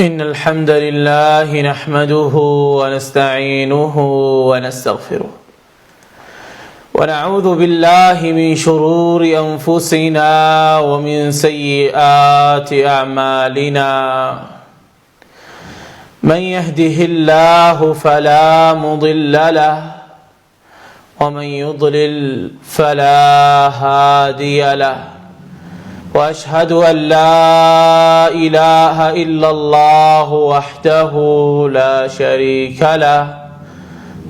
إن الحمد لله نحمده ونستعينه ونستغفره ونعوذ بالله من شرور أنفسنا ومن سيئات أعمالنا من يهده الله فلا مضل له ومن يضلل فلا هادي له وأشهد أن لا إله إلا الله وحده لا شريك له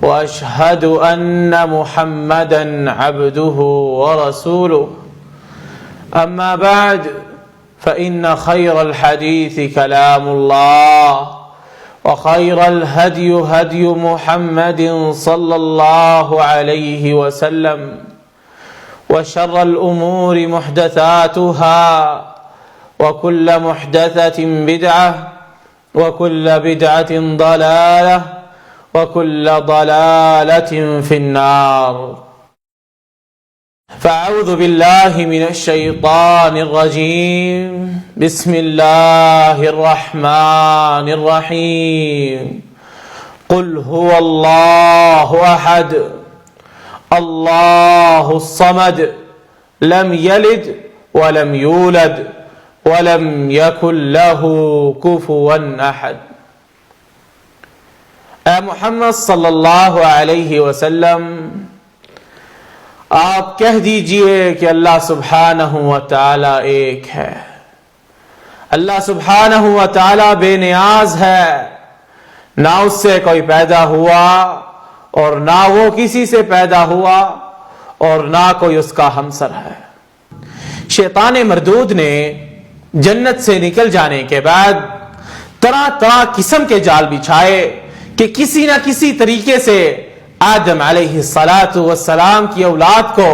وأشهد أن محمدا عبده ورسوله أما بعد فإن خير الحديث كلام الله وخير الهدي هدي محمد صلى الله عليه وسلم وشر الأمور محدثاتها وكل محدثة بدعة وكل بدعة ضلالة وكل ضلالة في النار. فأعوذ بالله من الشيطان الرجيم. بسم الله الرحمن الرحيم. قل هو الله أحد الله الصمد لم يلد ولم يولد ولم يكن له كفوا أحد. اے محمد صلی اللہ علیہ وسلم، آپ کہہ دیجئے کہ اللہ سبحانہ و تعالی ایک ہے. اللہ سبحانہ و تعالی بے نیاز ہے، نہ اس سے کوئی پیدا ہوا اور نہ وہ کسی سے پیدا ہوا اور نہ کوئی اس کا ہمسر ہے. شیطان مردود نے جنت سے نکل جانے کے بعد طرح طرح قسم کے جال بچھائے کہ کسی نہ کسی طریقے سے آدم علیہ السلام کی اولاد کو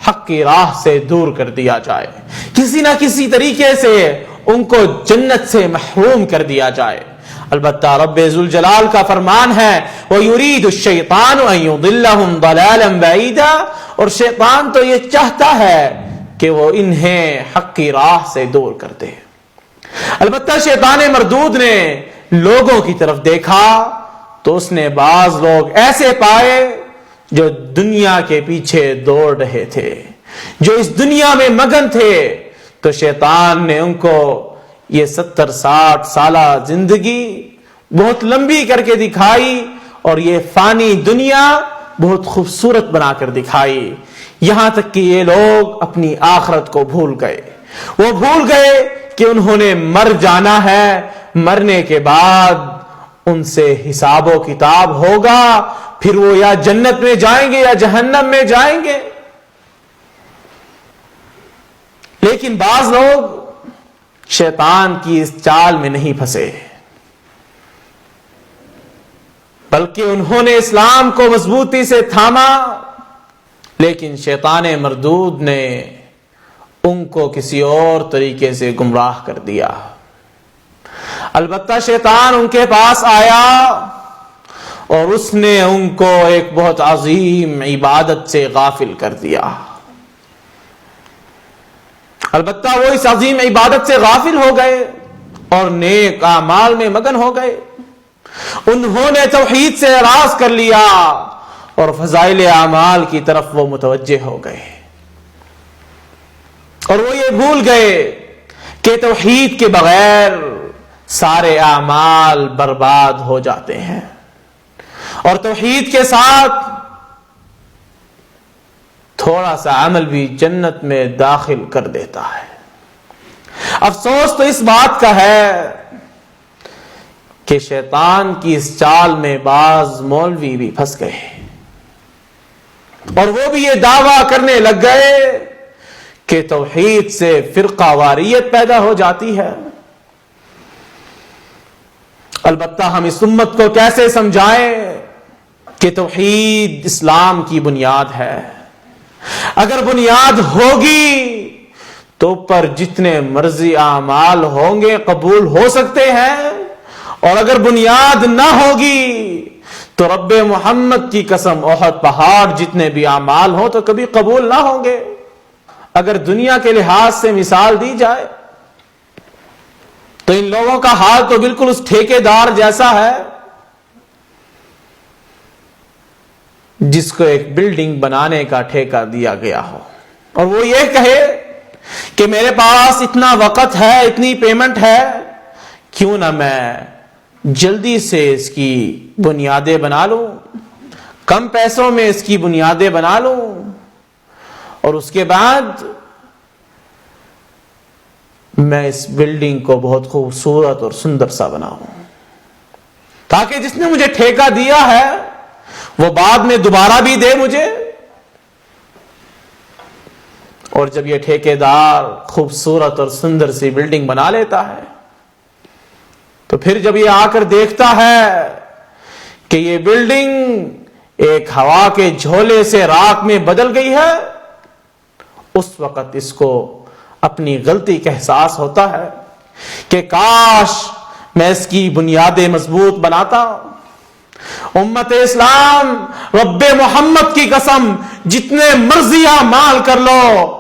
حق کی راہ سے دور کر دیا جائے، کسی نہ کسی طریقے سے ان کو جنت سے محروم کر دیا جائے. البتہ رب ذوالجلال کا فرمان ہے وَيُرِيدُ الشَّيْطَانُ أَن يُضِلَّهُمْ ضَلَالًا بَعِيدًا، اور شیطان تو یہ چاہتا ہے کہ وہ انہیں حق کی راہ سے دور کر دے. البتہ شیطان مردود نے لوگوں کی طرف دیکھا تو اس نے بعض لوگ ایسے پائے جو دنیا کے پیچھے دوڑ رہے تھے، جو اس دنیا میں مگن تھے. تو شیطان نے ان کو یہ 70-60 سالہ زندگی بہت لمبی کر کے دکھائی اور یہ فانی دنیا بہت خوبصورت بنا کر دکھائی، یہاں تک کہ یہ لوگ اپنی آخرت کو بھول گئے. وہ بھول گئے کہ انہوں نے مر جانا ہے، مرنے کے بعد ان سے حساب و کتاب ہوگا، پھر وہ یا جنت میں جائیں گے یا جہنم میں جائیں گے. لیکن بعض لوگ شیطان کی اس چال میں نہیں پھنسے، بلکہ انہوں نے اسلام کو مضبوطی سے تھاما. لیکن شیطان مردود نے ان کو کسی اور طریقے سے گمراہ کر دیا. البتہ شیطان ان کے پاس آیا اور اس نے ان کو ایک بہت عظیم عبادت سے غافل کر دیا. البتہ وہ اس عظیم عبادت سے غافل ہو گئے اور نیک اعمال میں مگن ہو گئے. انہوں نے توحید سے اعراض کر لیا اور فضائل اعمال کی طرف وہ متوجہ ہو گئے، اور وہ یہ بھول گئے کہ توحید کے بغیر سارے اعمال برباد ہو جاتے ہیں اور توحید کے ساتھ تھوڑا سا عمل بھی جنت میں داخل کر دیتا ہے. افسوس تو اس بات کا ہے کہ شیطان کی اس چال میں بعض مولوی بھی پھنس گئے اور وہ بھی یہ دعویٰ کرنے لگ گئے کہ توحید سے فرقہ واریت پیدا ہو جاتی ہے. البتہ ہم اس امت کو کیسے سمجھائیں کہ توحید اسلام کی بنیاد ہے. اگر بنیاد ہوگی تو پر جتنے مرضی اعمال ہوں گے قبول ہو سکتے ہیں، اور اگر بنیاد نہ ہوگی تو رب محمد کی قسم احد پہاڑ جتنے بھی اعمال ہوں تو کبھی قبول نہ ہوں گے. اگر دنیا کے لحاظ سے مثال دی جائے تو ان لوگوں کا حال تو بالکل اس ٹھیکیدار جیسا ہے جس کو ایک بلڈنگ بنانے کا ٹھیکہ دیا گیا ہو اور وہ یہ کہے کہ میرے پاس اتنا وقت ہے، اتنی پیمنٹ ہے، کیوں نہ میں جلدی سے اس کی بنیادیں بنا لوں، کم پیسوں میں اس کی بنیادیں بنا لوں اور اس کے بعد میں اس بلڈنگ کو بہت خوبصورت اور سندر سا بناؤں، تاکہ جس نے مجھے ٹھیکہ دیا ہے وہ بعد میں دوبارہ بھی دے مجھے۔ اور جب یہ ٹھیکیدار خوبصورت اور سندر سی بلڈنگ بنا لیتا ہے تو پھر جب یہ آ کر دیکھتا ہے کہ یہ بلڈنگ ایک ہوا کے جھولے سے راکھ میں بدل گئی ہے، اس وقت اس کو اپنی غلطی کا احساس ہوتا ہے کہ کاش میں اس کی بنیادیں مضبوط بناتا۔ امت اسلام، رب محمد کی قسم، جتنے مرضی اعمال کر لو،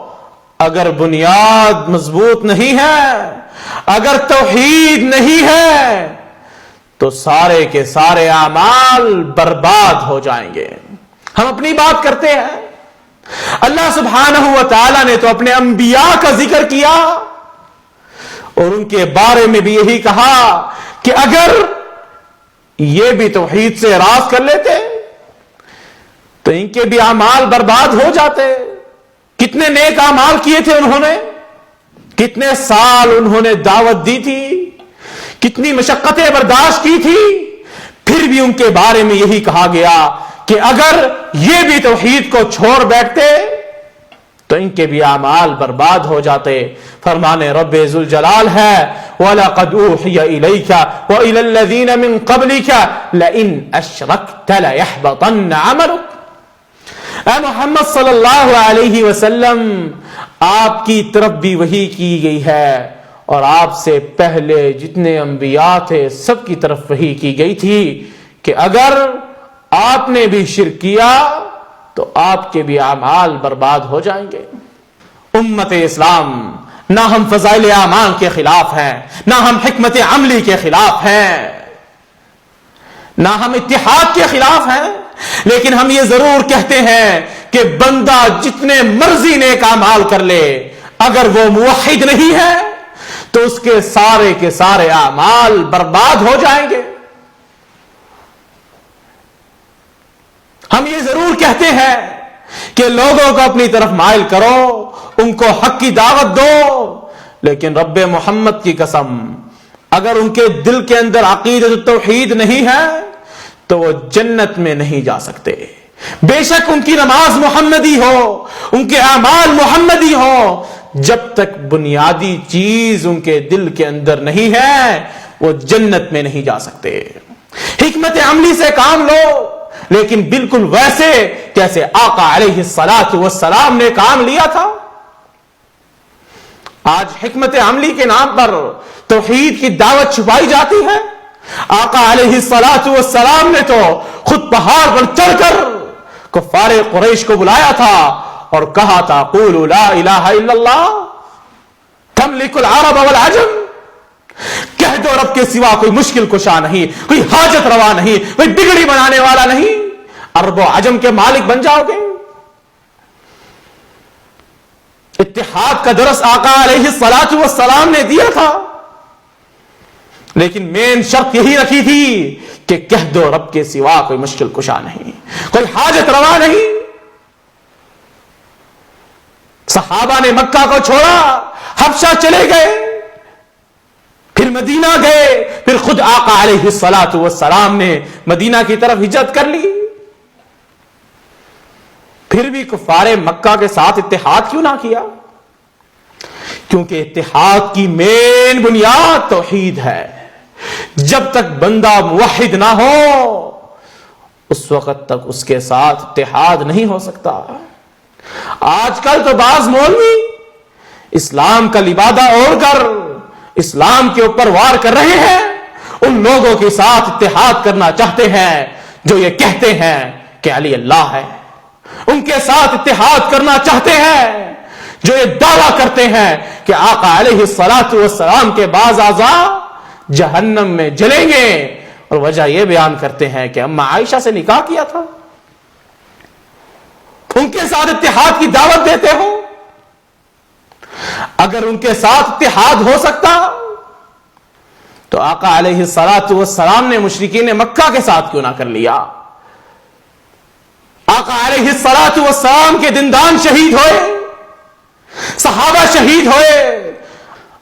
اگر بنیاد مضبوط نہیں ہے، اگر توحید نہیں ہے تو سارے کے سارے اعمال برباد ہو جائیں گے۔ ہم اپنی بات کرتے ہیں، اللہ سبحانہ و تعالی نے تو اپنے انبیاء کا ذکر کیا اور ان کے بارے میں بھی یہی کہا کہ اگر یہ بھی توحید سے اعراض کر لیتے تو ان کے بھی اعمال برباد ہو جاتے۔ کتنے نیک اعمال کیے تھے انہوں نے، کتنے سال انہوں نے دعوت دی تھی، کتنی مشقتیں برداشت کی تھی، پھر بھی ان کے بارے میں یہی کہا گیا کہ اگر یہ بھی توحید کو چھوڑ بیٹھتے تو ان کے بھی اعمال برباد ہو جاتے۔ فرمان رب ذوالجلال ہے وَلَقَدْ أُوحِيَ إِلَيْكَ وَإِلَى الَّذِينَ مِن قَبْلِكَ لَئِنْ أَشْرَكْتَ لَيَحْبَطَنَّ عَمَلُكَ۔ اے محمد صلی اللہ علیہ وسلم، آپ کی طرف بھی وحی کی گئی ہے اور آپ سے پہلے جتنے انبیاء تھے سب کی طرف وحی کی گئی تھی کہ اگر آپ نے بھی شرک کیا تو آپ کے بھی اعمال برباد ہو جائیں گے۔ امت اسلام، نہ ہم فضائل اعمال کے خلاف ہیں، نہ ہم حکمت عملی کے خلاف ہیں، نہ ہم اتحاد کے خلاف ہیں، لیکن ہم یہ ضرور کہتے ہیں کہ بندہ جتنے مرضی نیک اعمال کر لے، اگر وہ موحد نہیں ہے تو اس کے سارے اعمال برباد ہو جائیں گے۔ ہم یہ ضرور کہتے ہیں کہ لوگوں کو اپنی طرف مائل کرو، ان کو حق کی دعوت دو، لیکن رب محمد کی قسم اگر ان کے دل کے اندر عقیدۃ التوحید نہیں ہے تو وہ جنت میں نہیں جا سکتے۔ بے شک ان کی نماز محمدی ہو، ان کے اعمال محمدی ہو، جب تک بنیادی چیز ان کے دل کے اندر نہیں ہے وہ جنت میں نہیں جا سکتے۔ حکمت عملی سے کام لو، لیکن بالکل ویسے جیسے آقا علیہ الصلاۃ والسلام نے کام لیا تھا۔ آج حکمت عملی کے نام پر توحید کی دعوت چھپائی جاتی ہے۔ آقا علیہ الصلاۃ والسلام نے تو خود پہاڑ پر چڑھ کر کفار قریش کو بلایا تھا اور کہا تھا قولوا لا الہ الا اللہ تملک العرب والعجم، کہہ دو رب کے سوا کوئی مشکل کشا نہیں، کوئی حاجت روا نہیں، کوئی بگڑی بنانے والا نہیں، عرب و عجم کے مالک بن جاؤ گے۔ اتحاد کا درس آقا علیہ الصلاۃ والسلام نے دیا تھا، لیکن مین شرط یہی رکھی تھی کہ کہہ دو رب کے سوا کوئی مشکل کشا نہیں، کوئی حاجت روا نہیں۔ صحابہ نے مکہ کو چھوڑا، حبشہ چلے گئے، پھر مدینہ گئے، پھر خود آقا علیہ الصلاۃ والسلام نے مدینہ کی طرف ہجرت کر لی۔ پھر بھی کفار مکہ کے ساتھ اتحاد کیوں نہ کیا؟ کیونکہ اتحاد کی مین بنیاد توحید ہے۔ جب تک بندہ موحد نہ ہو اس وقت تک اس کے ساتھ اتحاد نہیں ہو سکتا۔ آج کل تو بعض مولوی اسلام کا لبادہ اوڑھ کر اسلام کے اوپر وار کر رہے ہیں، ان لوگوں کے ساتھ اتحاد کرنا چاہتے ہیں جو یہ کہتے ہیں کہ علی اللہ ہے، ان کے ساتھ اتحاد کرنا چاہتے ہیں جو یہ دعویٰ کرتے ہیں کہ آقا علیہ الصلاۃ والسلام کے بعض اعضاء جہنم میں جلیں گے. اور وجہ یہ بیان کرتے ہیں کہ اما عائشہ سے نکاح کیا تھا, ان کے ساتھ اتحاد کی دعوت دیتے ہو. اگر ان کے ساتھ اتحاد ہو سکتا تو آقا علیہ الصلوۃ والسلام نے مشرکین مکہ کے ساتھ کیوں نہ کر لیا. آقا علیہ الصلوۃ والسلام کے دندان شہید ہوئے, صحابہ شہید ہوئے,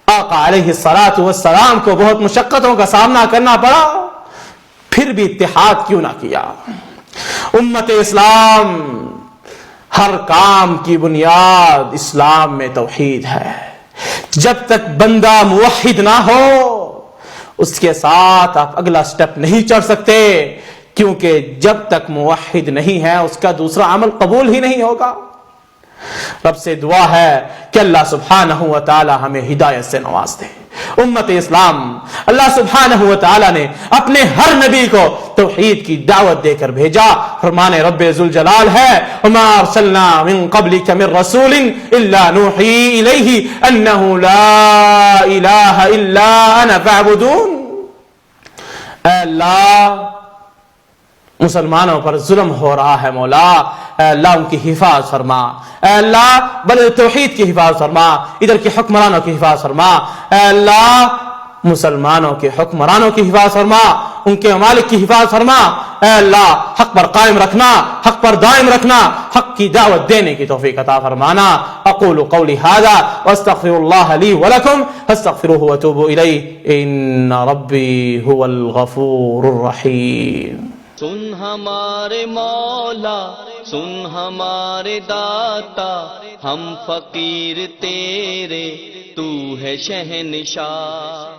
آقا علیہ الصلوۃ والسلام کو بہت مشقتوں کا سامنا کرنا پڑا, پھر بھی اتحاد کیوں نہ کیا. امت اسلام ہر کام کی بنیاد اسلام میں توحید ہے. جب تک بندہ موحد نہ ہو اس کے ساتھ آپ اگلا سٹیپ نہیں چڑھ سکتے, کیونکہ جب تک موحد نہیں ہے اس کا دوسرا عمل قبول ہی نہیں ہوگا. رب سے دعا ہے کہ اللہ سبحانہ و تعالی ہمیں ہدایت سے نواز دے. امت اسلام, اللہ سبحانہ و تعالی نے اپنے ہر نبی کو توحید کی دعوت دے کر بھیجا. فرمان رب ذوالجلال ہے وما ارسلنا من قبلک من رسول الا نوحی الیہ انہ لا الہ الا انا فاعبدون. اے اللہ, مسلمانوں پر ظلم ہو رہا ہے مولا, اے اللہ ان کی حفاظت فرما. اے اللہ بلد توحید کی حفاظت فرما, ادھر کے حکمرانوں کی حفاظت فرما. اے اللہ مسلمانوں کے حکمرانوں کی حفاظت فرما, ان کے ممالک کی حفاظت فرما. اے اللہ حق پر قائم رکھنا, حق پر دائم رکھنا, حق کی دعوت دینے کی توفیق عطا فرمانا. اقول قولی ھذا واستغفر اللہ لی ولکم فاستغفروہ وتوبوا الیہ ان ربی ھو الغفور الرحیم. سن ہمارے مولا, سن ہمارے داتا, ہم فقیر تیرے, تو ہے شہنشاہ.